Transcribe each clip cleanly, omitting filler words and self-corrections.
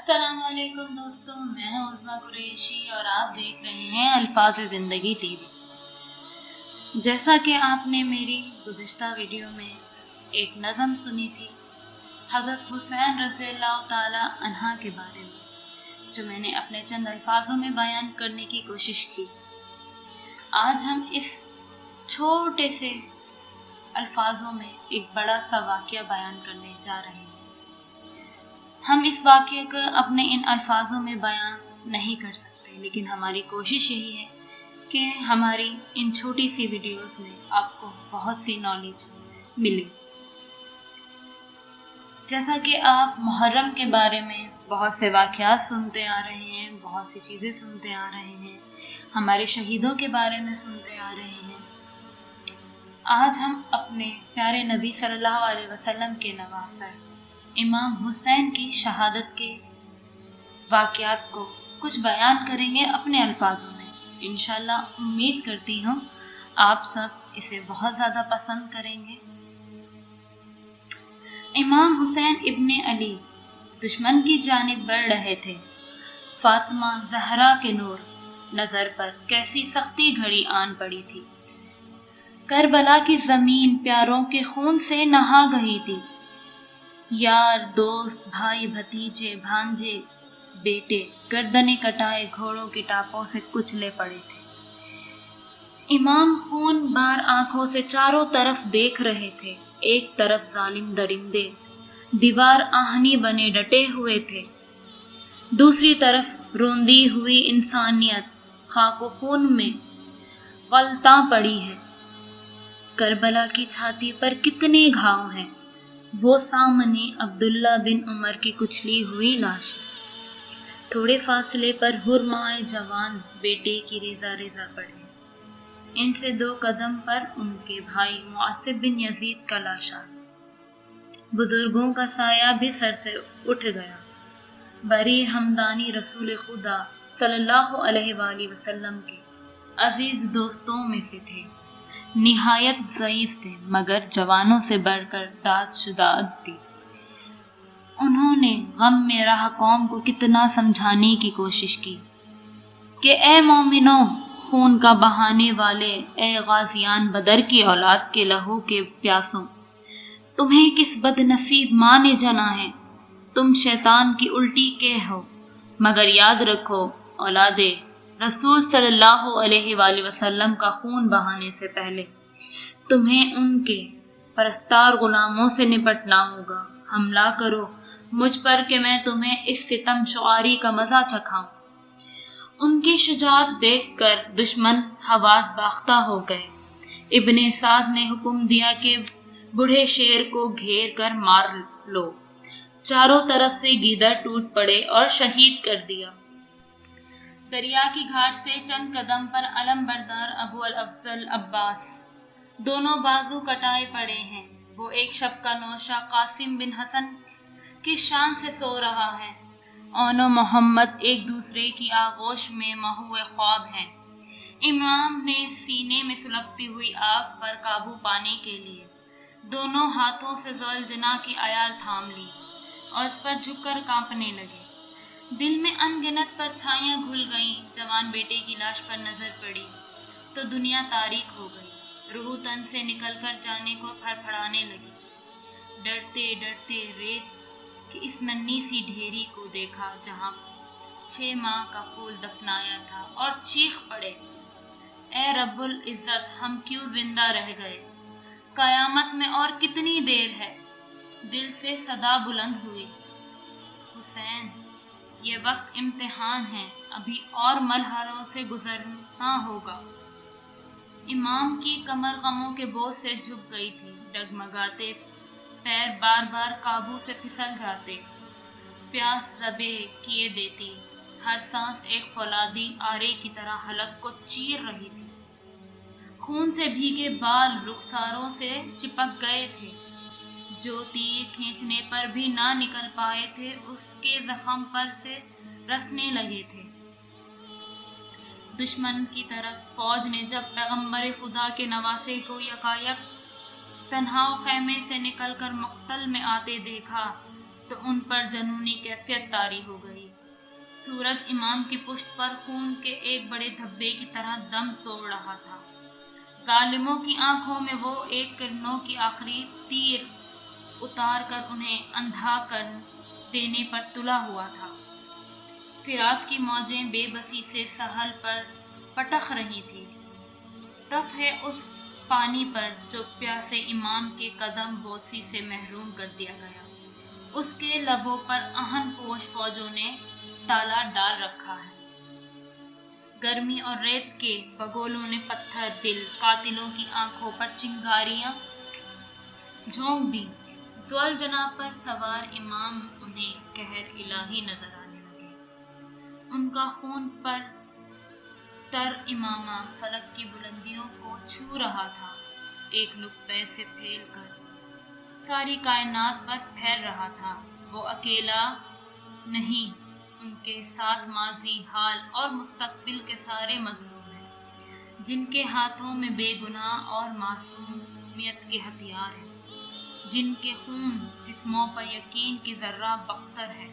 अस्सलाम वालेकुम दोस्तों, मैं हूं उस्मा कुरैशी और आप देख रहे हैं अल्फाज़ ज़िंदगी टीवी। जैसा कि आपने मेरी गुज़िश्ता वीडियो में एक नज़म सुनी थी हज़रत हुसैन रज़ियल्लाहु ताला अन्हा के बारे में, जो मैंने अपने चंद अल्फाजों में बयान करने की कोशिश की। आज हम इस छोटे से अल्फाजों में एक बड़ा सा वाक़या बयान करने जा रहे हैं। हम इस वाक़ये को अपने इन अल्फाजों में बयान नहीं कर सकते, लेकिन हमारी कोशिश यही है कि हमारी इन छोटी सी वीडियोस में आपको बहुत सी नॉलेज मिले। जैसा कि आप मुहर्रम के बारे में बहुत से वाक़यात सुनते आ रहे हैं, बहुत सी चीज़ें सुनते आ रहे हैं, हमारे शहीदों के बारे में सुनते आ रहे हैं, आज हम अपने प्यारे नबी सल्लल्लाहु अलैहि वसल्लम के नवासा इमाम हुसैन की शहादत के वाक़यात को कुछ बयान करेंगे अपने अल्फाजों में। इंशाल्लाह उम्मीद करती हूँ आप सब इसे बहुत ज़्यादा पसंद करेंगे। इमाम हुसैन इब्ने अली दुश्मन की जानिब बढ़ रहे थे। फातिमा ज़हरा के नूर नज़र पर कैसी सख्ती घड़ी आन पड़ी थी। करबला की ज़मीन प्यारों के खून से नहा गई थी। यार दोस्त भाई भतीजे भांजे बेटे गर्दने कटाए घोड़ों की टापों से कुचले पड़े थे। इमाम खून बार आंखों से चारों तरफ देख रहे थे। एक तरफ जालिम दरिंदे दीवार आहनी बने डटे हुए थे, दूसरी तरफ रोंदी हुई इंसानियत खाको खून में गलता पड़ी है। करबला की छाती पर कितने घाव हैं, वो सामने अब्दुल्ला बिन उमर की कुचली हुई लाश। थोड़े फासले पर हुरमाए जवान बेटे की रेजा रेजा पड़े। इनसे 2 कदम पर उनके भाई मुआसिब बिन यजीद का लाशा। बुजुर्गों का साया भी सर से उठ गया। बरीर हमदानी रसूल खुदा सल्लल्लाहु अलैहि वसल्लम के अजीज दोस्तों में से थे। निहायत ज़ईफ थे, मगर जवानों से बढ़कर दाद शुदाद थी। उन्होंने गम में राह कौम को कितना समझाने की कोशिश की कि ए मोमिनो, खून का बहाने वाले, ए गाजियान बदर की औलाद के लहू के प्यासों, तुम्हें किस बदनसीब माँ ने जना है। तुम शैतान की उल्टी के हो, मगर याद रखो औलादे रसूल सल्लल्लाहु अलैहि वसल्लम का खून बहाने से पहले तुम्हें उनके परस्तार गुलामों से निपटना होगा। हमला करो मुझ पर कि मैं तुम्हें इस सितम शुआरी का मज़ा चखाऊं। उनकी शुजाअत देखकर दुश्मन हवास बाख्ता हो गए। इब्ने साद ने हुक्म दिया कि बूढ़े शेर को घेर कर मार लो। चारों तरफ से गीदड़ टूट पड़े और शहीद कर दिया। दरिया की घाट से चंद कदम पर अलम बरदार अबू अल अफजल अब्बास दोनों बाजू कटाए पड़े हैं। वो एक शब का नौशा कासिम बिन हसन की शान से सो रहा है। ओनो मोहम्मद एक दूसरे की आगोश में महुए ख्वाब हैं। इमाम ने सीने में सुलगती हुई आग पर काबू पाने के लिए दोनों हाथों से ज़ौलजना की अयाल थाम ली और इस पर झुककर कांपने लगे। दिल में अनगिनत परछाइयाँ घुल गईं। जवान बेटे की लाश पर नजर पड़ी तो दुनिया तारीक हो गई। रूह तन से निकलकर जाने को फड़फड़ाने लगी। डरते डरते रेत की इस नन्ही सी ढेरी को देखा जहाँ 6 माह का फूल दफनाया था और चीख पड़े, ए रब्बुल इज़्ज़त, हम क्यों जिंदा रह गए? कयामत में और कितनी देर है? दिल से सदा बुलंद हुई, हुसैन, ये वक्त इम्तिहान है, अभी और मरहलों से गुजरना होगा। इमाम की कमर गमों के बोझ से झुक गई थी। डगमगाते पैर बार बार काबू से फिसल जाते। प्यास ज़बे किए देती। हर सांस एक फौलादी आरे की तरह हलक को चीर रही थी। खून से भीगे बाल रुखसारों से चिपक गए थे। जो तीर खींचने पर भी ना निकल पाए थे, उसके जख्म पर से रसने लगे थे। दुश्मन की तरफ फौज ने जब पैगंबर खुदा के नवासे को यकायक तन्हाओ खैमे से निकलकर मक्तल में आते देखा तो उन पर जनूनी कैफियत तारी हो गई। سورج امام کی پشت پر خون کے ایک بڑے دھبے کی طرح دم توڑ رہا تھا۔ ظالموں کی آنکھوں میں وہ ایک کرنوں کی آخری تیر اتار کر انہیں اندھا کر دینے پر تلا ہوا تھا۔ فرات کی موجیں بے بسی سے ساحل پر پٹخ رہی تھی۔ تف ہے اس پانی پر جو پیاسے امام کے قدم بوسی سے محروم کر دیا گیا۔ اس کے لبوں پر آہن پوش فوجوں نے تالا ڈال رکھا ہے۔ گرمی اور ریت کے بگولوں نے پتھر دل قاتلوں کی آنکھوں پر چنگاریاں جھونک دی۔ زوال جناب پر سوار امام انہیں قہر الہی نظر آنے لگے۔ ان کا خون پر تر امامہ فلک کی بلندیوں کو چھو رہا تھا، ایک نقطے سے پھیل کر ساری کائنات پر پھیل رہا تھا۔ وہ اکیلا نہیں، ان کے ساتھ ماضی، حال اور مستقبل کے سارے مظلوم ہیں، جن کے ہاتھوں میں بے گناہ اور معصومیت کے ہتھیار ہیں، جن کے خون جسموں پر یقین کی ذرہ بختر ہے۔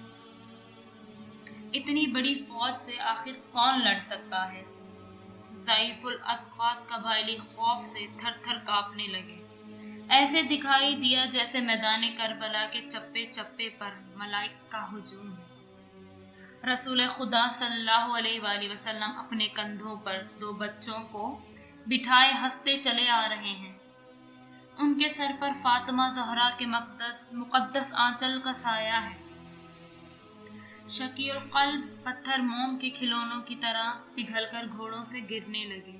اتنی بڑی فوج سے آخر کون لڑ سکتا ہے؟ ضعیف الاعتقاد قبائلی خوف سے تھر تھر کانپنے لگے۔ ایسے دکھائی دیا جیسے میدان کربلا کے چپے چپے پر ملائک کا ہجوم ہے۔ رسول خدا صلی اللہ علیہ وآلہ وسلم اپنے کندھوں پر 2 بچوں کو بٹھائے ہنستے چلے آ رہے ہیں۔ ان کے سر پر فاطمہ زہرا کے مقدس آنچل کا سایہ ہے۔ شقی القلب پتھر موم کے کھلونوں کی طرح پگھل کر گھوڑوں سے گرنے لگے۔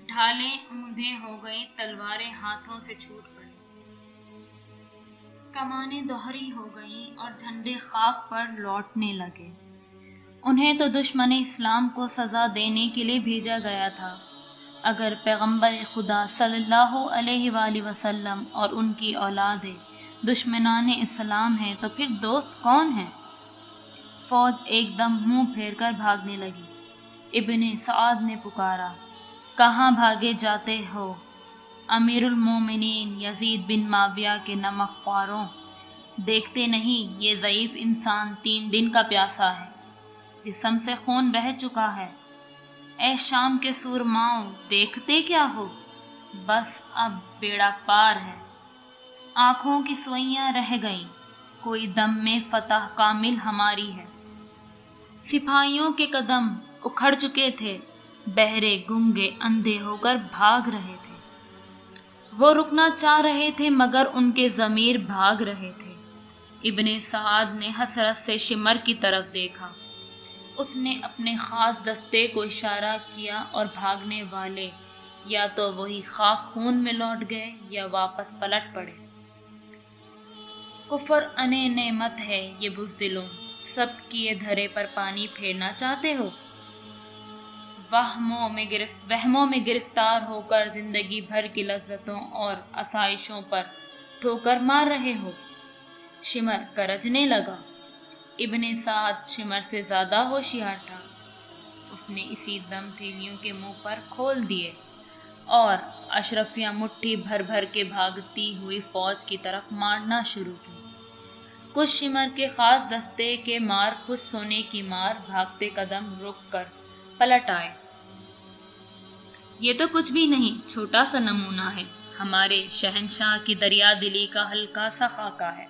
ڈھالیں اونھیں ہو گئیں، تلواریں ہاتھوں سے چھوٹ پڑیں، کمانیں دوہری ہو گئیں اور جھنڈے خاک پر لوٹنے لگے۔ انہیں تو دشمن اسلام کو سزا دینے کے لیے بھیجا گیا تھا۔ اگر پیغمبر خدا صلی اللہ علیہ وآلہ وسلم اور ان کی اولادیں دشمنان اسلام ہیں تو پھر دوست کون ہیں؟ فوج ایک دم منہ پھیر کر بھاگنے لگی۔ ابن سعد نے پکارا، کہاں بھاگے جاتے ہو امیر المومنین یزید بن معاویہ کے نمک خواروں؟ دیکھتے نہیں یہ ضعیف انسان 3 دن کا پیاسا ہے، جسم سے خون بہہ چکا ہے۔ اے شام کے سورماؤں، دیکھتے کیا ہو؟ بس اب بیڑا پار ہے، آنکھوں کی سوئیاں رہ گئیں، کوئی دم میں فتح کامل ہماری ہے۔ سپاہیوں کے قدم اکھڑ چکے تھے، بہرے گنگے اندھے ہو کر بھاگ رہے تھے۔ وہ رکنا چاہ رہے تھے مگر ان کے ضمیر بھاگ رہے تھے۔ ابن سعد نے حسرت سے شمر کی طرف دیکھا۔ اس نے اپنے خاص دستے کو اشارہ کیا اور بھاگنے والے یا تو وہی خاک خون میں لوٹ گئے یا واپس پلٹ پڑے۔ کفر انیں نعمت ہے یہ بزدلوں، سب کیے دھرے پر پانی پھیرنا چاہتے ہو؟ وہموں میں گرفتار ہو کر زندگی بھر کی لذتوں اور آسائشوں پر ٹھوکر مار رہے ہو۔ شمر گرجنے لگا۔ ابن سعد شمر سے زیادہ ہوشیار تھا۔ اس نے اسی دم تھیلیوں کے منہ پر کھول دیے اور اشرفیاں مٹھی بھر بھر کے بھاگتی ہوئی فوج کی طرف مارنا شروع کی۔ کچھ شمر کے خاص دستے کے مار، کچھ سونے کی مار، بھاگتے قدم رک کر پلٹ آئے۔ یہ تو کچھ بھی نہیں، چھوٹا سا نمونہ ہے، ہمارے شہنشاہ کی دریا دلی کا ہلکا سا خاکہ ہے۔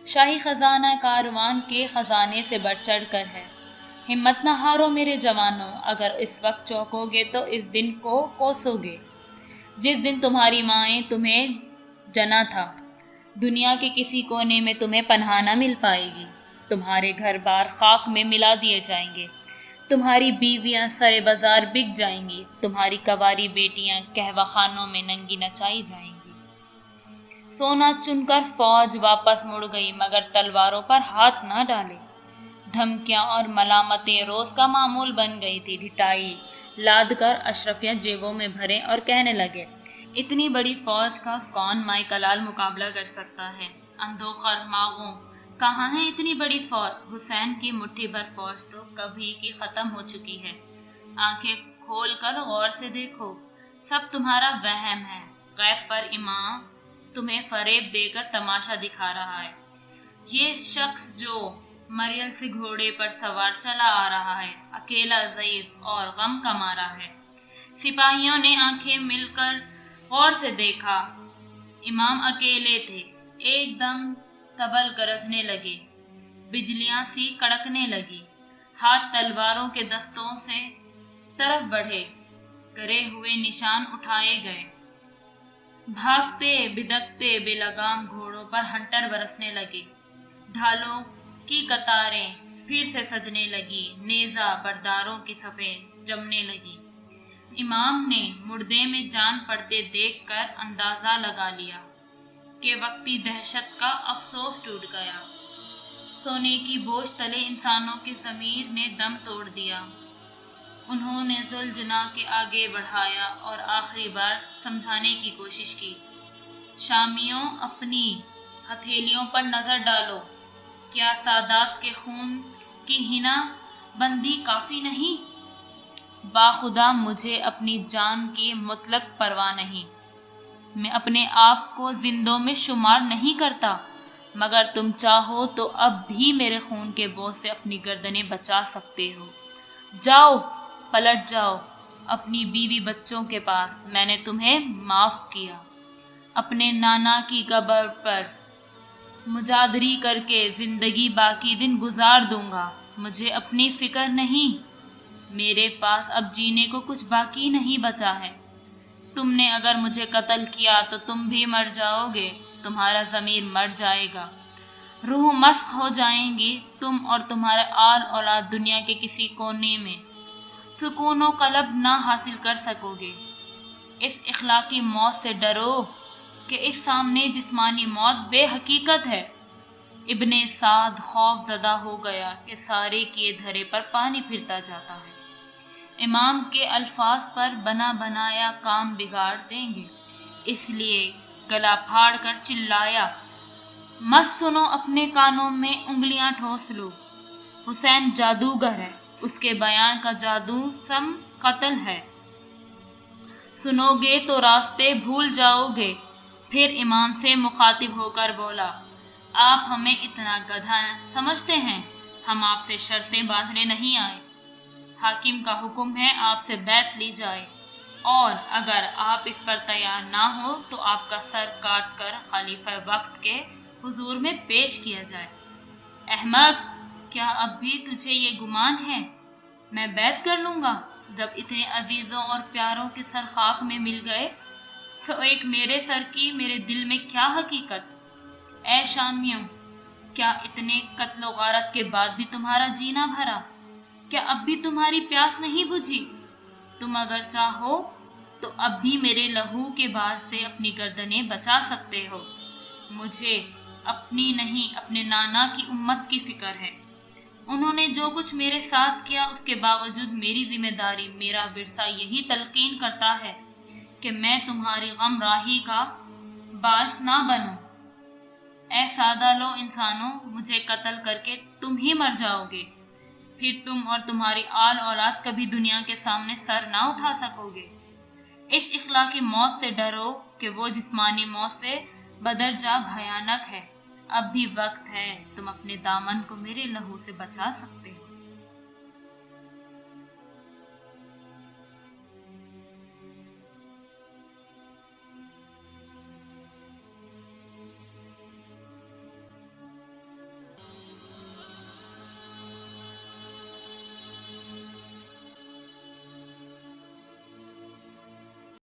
شاہی خزانہ کاروان کے خزانے سے بڑھ چڑھ کر ہے۔ ہمت نہ ہارو میرے جوانوں، اگر اس وقت چوکو گے تو اس دن کو کوسو گے جس دن تمہاری مائیں تمہیں جنا تھا۔ دنیا کے کسی کونے میں تمہیں پناہ نہ مل پائے گی، تمہارے گھر بار خاک میں ملا دیے جائیں گے، تمہاری بیویاں سرے بازار بک جائیں گی، تمہاری کنواری بیٹیاں قہوہ خانوں میں ننگی نچائی جائیں گی۔ سونا چن کر فوج واپس مڑ گئی مگر تلواروں پر ہاتھ نہ ڈالے۔ دھمکیاں اور ملامتیں روز کا معمول بن گئی تھی۔ ڈھٹائی لاد کر اشرفیاں جیبوں میں بھرے اور کہنے لگے، اتنی بڑی فوج کا کون مائی کلال مقابلہ کر سکتا ہے؟ اندوخر ماغوں، کہاں ہے اتنی بڑی فوج؟ حسین کی مٹھی بھر فوج تو کبھی کی ختم ہو چکی ہے۔ آنکھیں کھول کر غور سے دیکھو، سب تمہارا وہم ہے۔ غیب پر امام تمہیں فریب دے کر تماشا دکھا رہا ہے۔ یہ شخص جو मरियल से घोड़े पर सवार चला आ रहा है, अकेला, ज़ईफ़ और गम का मारा है। सिपाहियों ने आंखें मिलकर गौर से देखा। इमाम अकेले थे। एकदम तबल गरजने लगे, बिजलियां सी कड़कने लगी, हाथ तलवारों के दस्तों से तरफ बढ़े, गिरे हुए निशान उठाए गए। भागते बिदकते बेलगाम घोड़ों पर हंटर बरसने लगे। ढालों की कतारें फिर से सजने लगी, नेज़ा बरदारों की सफ़ें जमने लगी। इमाम ने मुर्दे में जान पड़ते देखकर अंदाज़ा लगा लिया कि वक्ती दहशत का अफसोस टूट गया। सोने की बोझ तले इंसानों के ज़मीर ने दम तोड़ दिया। उन्होंने जुल्जना के आगे बढ़ाया और आखिरी बार समझाने की कोशिश की। शामियों, अपनी हथेलियों पर नज़र डालो। क्या सादात के खून की हिना बंदी काफ़ी नहीं? बाखुदा मुझे अपनी जान की मुतलक परवाह नहीं। मैं अपने आप को जिंदों में शुमार नहीं करता, मगर तुम चाहो तो अब भी मेरे खून के बोझ से अपनी गर्दनें बचा सकते हो। जाओ, पलट जाओ अपनी बीवी बच्चों के पास। मैंने तुम्हें माफ़ किया। अपने नाना की कब्र पर मुजादरी करके ज़िंदगी बाकी दिन गुजार दूंगा। मुझे अपनी फ़िक्र नहीं। मेरे पास अब जीने को कुछ बाकी नहीं बचा है। तुमने अगर मुझे कत्ल किया तो तुम भी मर जाओगे, तुम्हारा ज़मीर मर जाएगा, रूह मस्क हो जाएंगी। तुम और तुम्हारे आल औलाद दुनिया के किसी कोने में सुकून व कलब ना हासिल कर सकोगे। इस इखलाकी मौत से डरो कि इस सामने जिस्मानी मौत बेहकीकत है। इब्ने साद खौफ ज़दा हो गया कि सारे किए धरे पर पानी फिरता जाता है। इमाम के अल्फाज पर बना बनाया काम बिगाड़ देंगे, इसलिए गला फाड़ कर चिल्लाया, मत सुनो, अपने कानों में उंगलियां ठोस लो। हुसैन जादूगर है, उसके बयान का जादू सम कत्ल है। सुनोगे तो रास्ते भूल जाओगे। फिर इमाम से मुखातिब होकर बोला, आप हमें इतना गधा समझते हैं? हम आपसे शर्तें बांधने नहीं आए। हाकिम का हुक्म है आपसे बैत ली जाए, और अगर आप इस पर तैयार ना हो तो आपका सर काट कर खलीफा वक्त के हुजूर में पेश किया जाए। अहमक, क्या अब भी तुझे ये गुमान है मैं बैत कर लूँगा? जब इतने अजीज़ों और प्यारों के सर खाक में मिल गए तो एक मेरे सर की मेरे दिल में क्या हकीकत? ऐ शामियों, क्या इतने कत्लो गारत के बाद भी तुम्हारा जीना भरा? क्या अब भी तुम्हारी प्यास नहीं बुझी? तुम अगर चाहो तो अब भी मेरे लहू के बार से अपनी गर्दनें बचा सकते हो। मुझे अपनी नहीं, अपने नाना की उम्मत की फिक्र है। उन्होंने जो कुछ मेरे साथ किया, उसके बावजूद मेरी जिम्मेदारी, मेरा विरसा यही तलकीन करता है कि मैं तुम्हारी गम राही का बास ना बनूं। ऐ सादा लो इंसानों, मुझे कत्ल करके तुम ही मर जाओगे। फिर तुम और तुम्हारी आल औलाद कभी दुनिया के सामने सर ना उठा सकोगे। इस इखलाकी मौत से डरो कि वो जिस्मानी मौत से बदरजा भयानक है। अब भी वक्त है, तुम अपने दामन को मेरे लहू से बचा सकते